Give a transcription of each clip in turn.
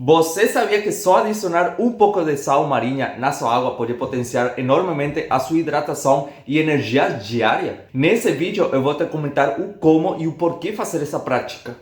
Você sabia que só adicionar um pouco de sal marinha na sua água pode potenciar enormemente a sua hidratação e energia diária? Nesse vídeo eu vou te comentar o como e o porquê fazer essa prática.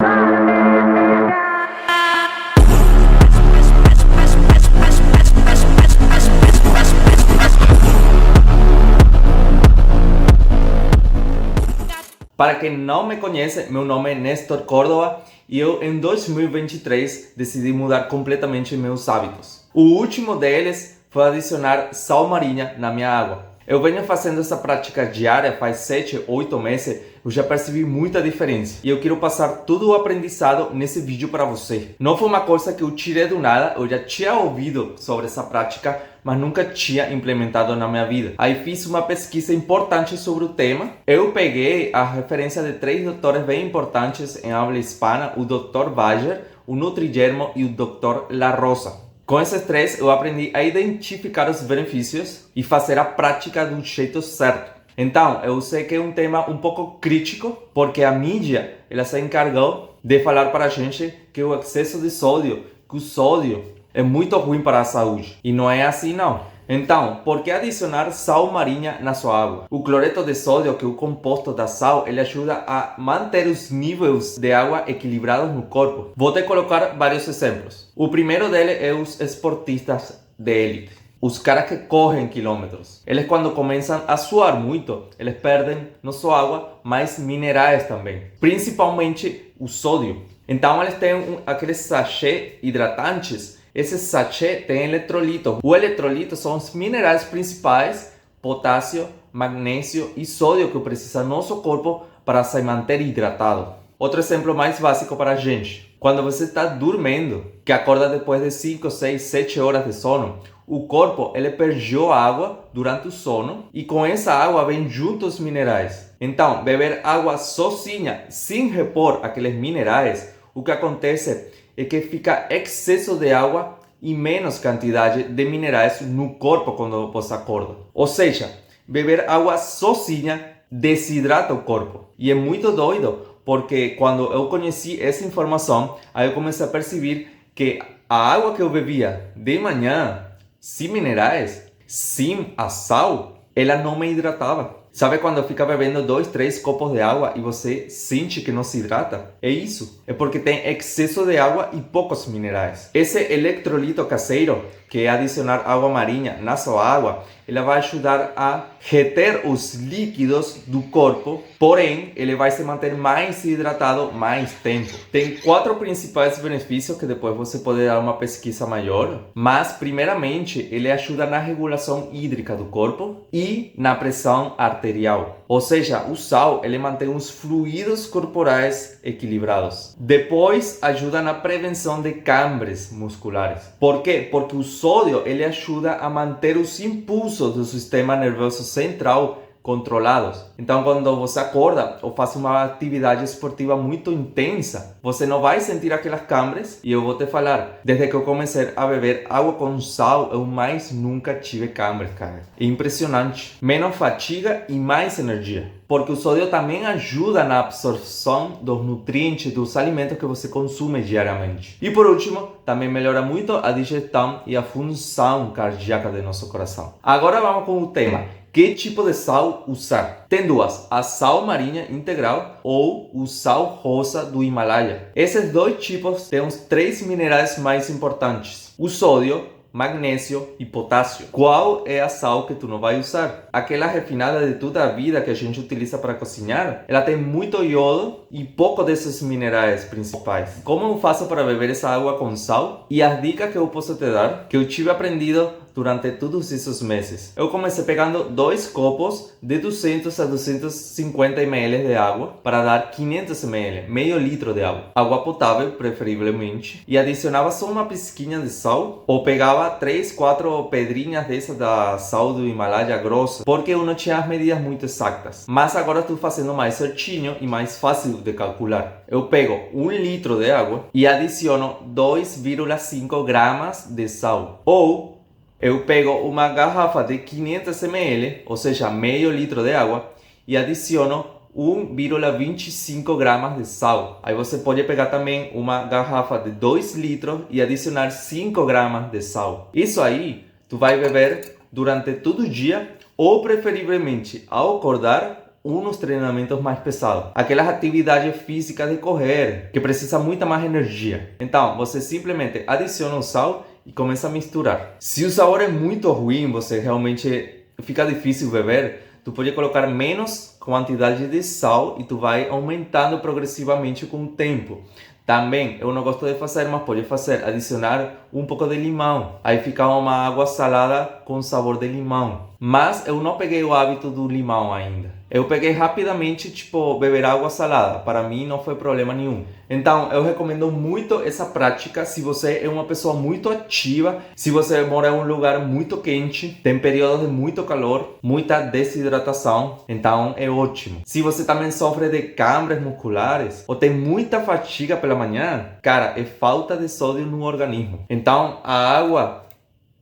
Para quem não me conhece, meu nome é Néstor Córdova e eu em 2023 decidi mudar completamente meus hábitos. O último deles foi adicionar sal marinha na minha água. Eu venho fazendo essa prática diária faz 7, 8 meses, eu já percebi muita diferença e eu quero passar todo o aprendizado nesse vídeo para você. Não foi uma coisa que eu tirei do nada, eu já tinha ouvido sobre essa prática, mas nunca tinha implementado na minha vida. Aí fiz uma pesquisa importante sobre o tema. Eu peguei a referência de 3 doutores bem importantes em habla hispana, o Dr. Bayer, o Nutrigermo e o Dr. La Rosa. Com esses 3, eu aprendi a identificar os benefícios e fazer a prática do jeito certo. Então, eu sei que é um tema um pouco crítico, porque a mídia ela se encargou de falar para a gente que o excesso de sódio, que o sódio é muito ruim para a saúde. E não é assim não. Então, por que adicionar sal marinha na sua água? O cloreto de sódio, que é o composto da sal, ele ajuda a manter os níveis de água equilibrados no corpo. Vou te colocar vários exemplos. O primeiro deles é os esportistas de élite. Os caras que correm quilômetros. Eles quando começam a suar muito, eles perdem não só água, mas minerais também. Principalmente o sódio. Então eles têm aqueles sachês hidratantes. Esse sachê tem eletrolito. O eletrolito são os minerais principais, potássio, magnésio e sódio que precisa nosso corpo para se manter hidratado. Outro exemplo mais básico para a gente. Quando você está dormindo, que acorda depois de 5, 6, 7 horas de sono, o corpo ele perdeu água durante o sono e com essa água vem junto os minerais. Então, beber água sozinha, sem repor aqueles minerais, o que acontece é que fica excesso de água e menos quantidade de minerais no corpo quando você acorda. Ou seja, beber água sozinha desidrata o corpo. E é muito doido, porque quando eu conheci essa informação, aí eu comecei a perceber que a água que eu bebia de manhã, sem minerais, sem a sal, ela não me hidratava. Sabe quando fica bebendo 2, 3 copos de água e você sente que não se hidrata? É isso. É porque tem excesso de água e poucos minerais. Esse eletrolito caseiro, que é adicionar água marinha na sua água, ele vai ajudar a reter os líquidos do corpo, porém, ele vai se manter mais hidratado mais tempo. Tem 4 principais benefícios que depois você pode dar uma pesquisa maior, mas primeiramente, ele ajuda na regulação hídrica do corpo e na pressão arterial. Ou seja, o sal, ele mantém os fluidos corporais equilibrados. Depois, ajuda na prevenção de câimbras musculares. Por quê? Porque o sódio, ele ajuda a manter os impulsos do sistema nervoso central controlados. Então, quando você acorda ou faz uma atividade esportiva muito intensa, você não vai sentir aquelas câimbras. E eu vou te falar, desde que eu comecei a beber água com sal, eu mais nunca tive câimbras, cara. É impressionante. Menos fadiga e mais energia. Porque o sódio também ajuda na absorção dos nutrientes dos alimentos que você consome diariamente. E por último, também melhora muito a digestão e a função cardíaca do nosso coração. Agora vamos com o tema. Que tipo de sal usar? Tem duas, a sal marinha integral ou o sal rosa do Himalaia. Esses dois tipos têm os 3 minerais mais importantes: o sódio, magnésio e potássio. Qual é a sal que tu não vai usar? Aquela refinada de toda a vida que a gente utiliza para cozinhar, ela tem muito iodo e pouco desses minerais principais. Como eu faço para beber essa água com sal? E as dicas que eu posso te dar, que eu tive aprendido durante todos esses meses. Eu comecei pegando 2 copos de 200 a 250 ml de água para dar 500 ml, meio litro de água. Água potável, preferivelmente. E adicionava só uma pisquinha de sal ou pegava 3, 4 pedrinhas dessas da sal do Himalaia grossa, porque eu não tinha as medidas muito exatas. Mas agora estou fazendo mais certinho e mais fácil de calcular. Eu pego 1 litro de água e adiciono 2,5 gramas de sal. Ou eu pego uma garrafa de 500 ml, ou seja, meio litro de água, e adiciono 1,25 gramas de sal. Aí você pode pegar também uma garrafa de 2 litros e adicionar 5 gramas de sal. Isso aí, tu vai beber durante todo o dia ou preferivelmente ao acordar nos treinamentos mais pesados. Aquelas atividades físicas de correr, que precisa muita mais energia. Então, você simplesmente adiciona o sal e começa a misturar. Se o sabor é muito ruim, você realmente fica difícil beber, tu pode colocar menos quantidade de sal e tu vai aumentando progressivamente com o tempo. Também, eu não gosto de fazer, mas pode fazer, adicionar um pouco de limão. Aí fica uma água salada com sabor de limão. Mas eu não peguei o hábito do limão ainda. Eu peguei rapidamente, beber água salada. Para mim não foi problema nenhum. Então, eu recomendo muito essa prática se você é uma pessoa muito ativa, se você mora em um lugar muito quente, tem períodos de muito calor, muita desidratação, então é ótimo. Se você também sofre de câimbras musculares ou tem muita fadiga pela manhã, cara, é falta de sódio no organismo. Então, a água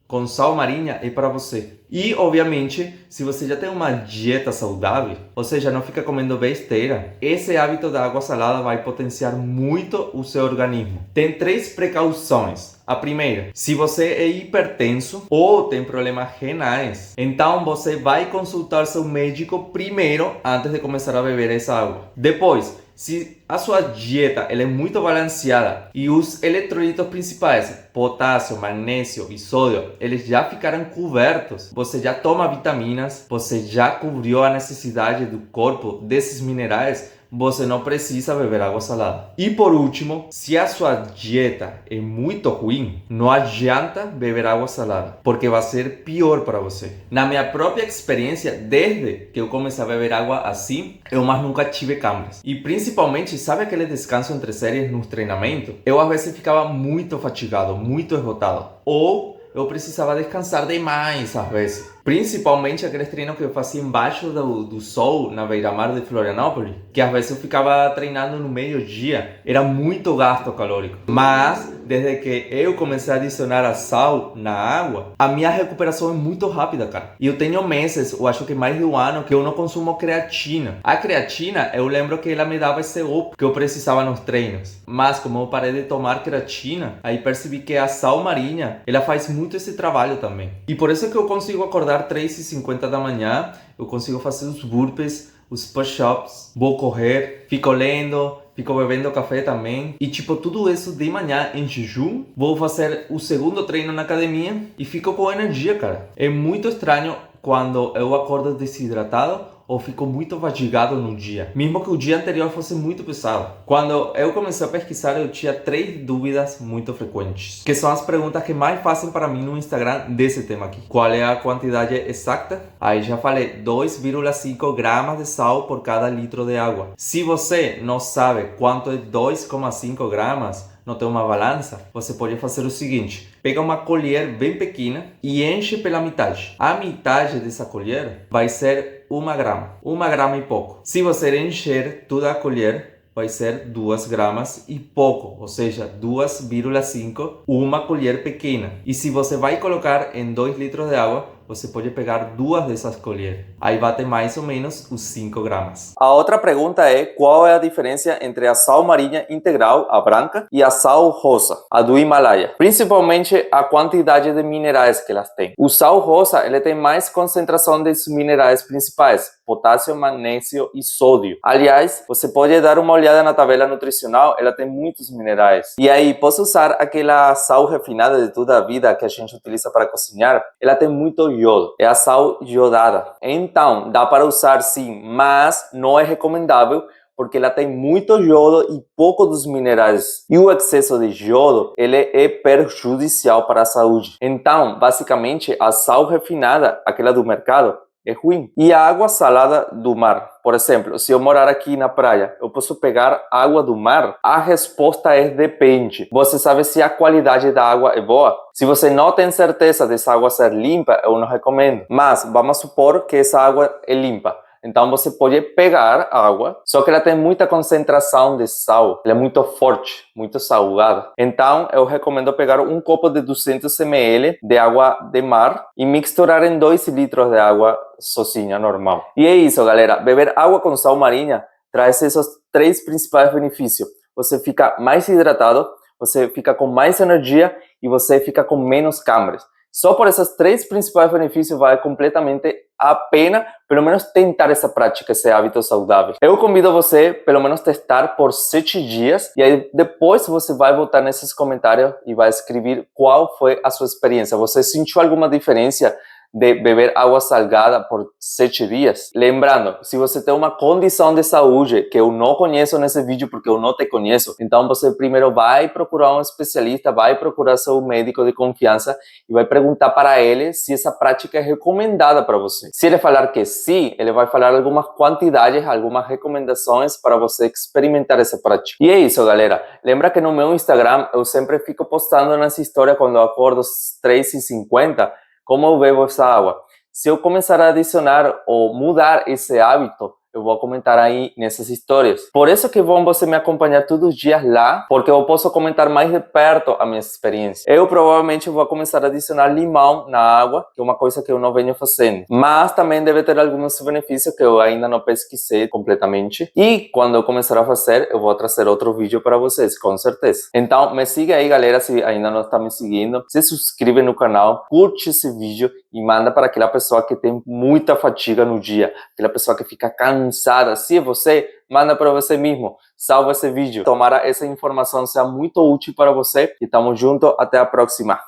com sal marinha é para você. E, obviamente, se você já tem uma dieta saudável, ou seja, não fica comendo besteira, esse hábito da água salada vai potenciar muito o seu organismo. Tem 3 precauções. A primeira, se você é hipertenso ou tem problemas renais, então você vai consultar seu médico primeiro antes de começar a beber essa água. Depois, se a sua dieta ela é muito balanceada e os eletrolitos principais, potássio, magnésio e sódio, eles já ficaram cobertos, você já toma vitaminas, você já cobriu a necessidade do corpo desses minerais, você não precisa beber água salada. E por último, se a sua dieta é muito ruim, não adianta beber água salada, porque vai ser pior para você. Na minha própria experiência, desde que eu comecei a beber água assim, eu mais nunca tive câimbras. E principalmente, sabe aquele descanso entre séries no treinamento? Eu às vezes ficava muito fatigado, muito esgotado. Ou eu precisava descansar demais às vezes. Principalmente aqueles treinos que eu fazia embaixo do sol, na beira-mar de Florianópolis, que às vezes eu ficava treinando no meio-dia, era muito gasto calórico. Mas, desde que eu comecei a adicionar a sal na água, a minha recuperação é muito rápida, cara. E eu tenho meses, eu acho que mais de um ano, que eu não consumo creatina. A creatina, eu lembro que ela me dava esse up que eu precisava nos treinos. Mas, como eu parei de tomar creatina, aí percebi que a sal marinha, ela faz muito esse trabalho também. E por isso que eu consigo acordar 3h50 da manhã, eu consigo fazer os burpees, os push-ups, vou correr, fico lendo, fico bebendo café também. E tudo isso de manhã em jejum, vou fazer o segundo treino na academia e fico com energia, cara. É muito estranho quando eu acordo desidratado ou fico muito fatigado no dia, mesmo que o dia anterior fosse muito pesado. Quando eu comecei a pesquisar, eu tinha 3 dúvidas muito frequentes, que são as perguntas que mais fazem para mim no Instagram desse tema aqui. Qual é a quantidade exata? Aí já falei, 2,5 gramas de sal por cada litro de água. Se você não sabe quanto é 2,5 gramas, não tem uma balança, você pode fazer o seguinte: pega uma colher bem pequena e enche pela metade. A metade dessa colher vai ser 1 grama, 1 grama e pouco. Se você encher toda a colher, vai ser 2 gramas e pouco, ou seja, 2,5, uma colher pequena. E se você vai colocar em 2 litros de água, você pode pegar 2 dessas colheres. Aí bate mais ou menos os 5 gramas. A outra pergunta é: qual é a diferença entre a sal marinha integral, a branca, e a sal rosa, a do Himalaia? Principalmente a quantidade de minerais que elas têm. O sal rosa, ele tem mais concentração dos minerais principais: potássio, magnésio e sódio. Aliás, você pode dar uma olhada na tabela nutricional, ela tem muitos minerais. E aí, posso usar aquela sal refinada de toda a vida que a gente utiliza para cozinhar? Ela tem muito iodo, é a sal iodada. Então, dá para usar sim, mas não é recomendável porque ela tem muito iodo e pouco dos minerais. E o excesso de iodo, ele é prejudicial para a saúde. Então, basicamente, a sal refinada, aquela do mercado, é ruim. E a água salada do mar? Por exemplo, se eu morar aqui na praia, eu posso pegar água do mar? A resposta é depende. Você sabe se a qualidade da água é boa? Se você não tem certeza dessa água ser limpa, eu não recomendo. Mas vamos supor que essa água é limpa. Então você pode pegar água, só que ela tem muita concentração de sal, ela é muito forte, muito salgada. Então eu recomendo pegar um copo de 200 ml de água de mar e misturar em 2 litros de água sozinha, normal. E é isso, galera. Beber água com sal marinha traz esses 3 principais benefícios. Você fica mais hidratado, você fica com mais energia e você fica com menos câimbras. Só por esses 3 principais benefícios vale completamente a pena, pelo menos tentar essa prática, esse hábito saudável. Eu convido você, pelo menos, testar por 7 dias e aí depois você vai voltar nesses comentários e vai escrever qual foi a sua experiência. Você sentiu alguma diferença de beber água salgada por 7 dias? Lembrando, se você tem uma condição de saúde que eu não conheço nesse vídeo porque eu não te conheço, então você primeiro vai procurar um especialista, vai procurar seu médico de confiança e vai perguntar para ele se essa prática é recomendada para você. Se ele falar que sim, ele vai falar algumas quantidades, algumas recomendações para você experimentar essa prática. E é isso, galera. Lembra que no meu Instagram eu sempre fico postando nas histórias quando eu acordo às 3h50 como eu bebo essa água. Se eu começar a adicionar ou mudar esse hábito, eu vou comentar aí nessas histórias. Por isso que é bom você me acompanhar todos os dias lá, porque eu posso comentar mais de perto a minha experiência. Eu provavelmente vou começar a adicionar limão na água, que é uma coisa que eu não venho fazendo. Mas também deve ter alguns benefícios que eu ainda não pesquisei completamente. E quando eu começar a fazer, eu vou trazer outro vídeo para vocês, com certeza. Então, me siga aí, galera, se ainda não está me seguindo. Se inscreve no canal, curte esse vídeo e manda para aquela pessoa que tem muita fadiga no dia, aquela pessoa que fica cansada. Se é você, manda para você mesmo. Salva esse vídeo. Tomara essa informação seja muito útil para você e tamo junto. Até a próxima.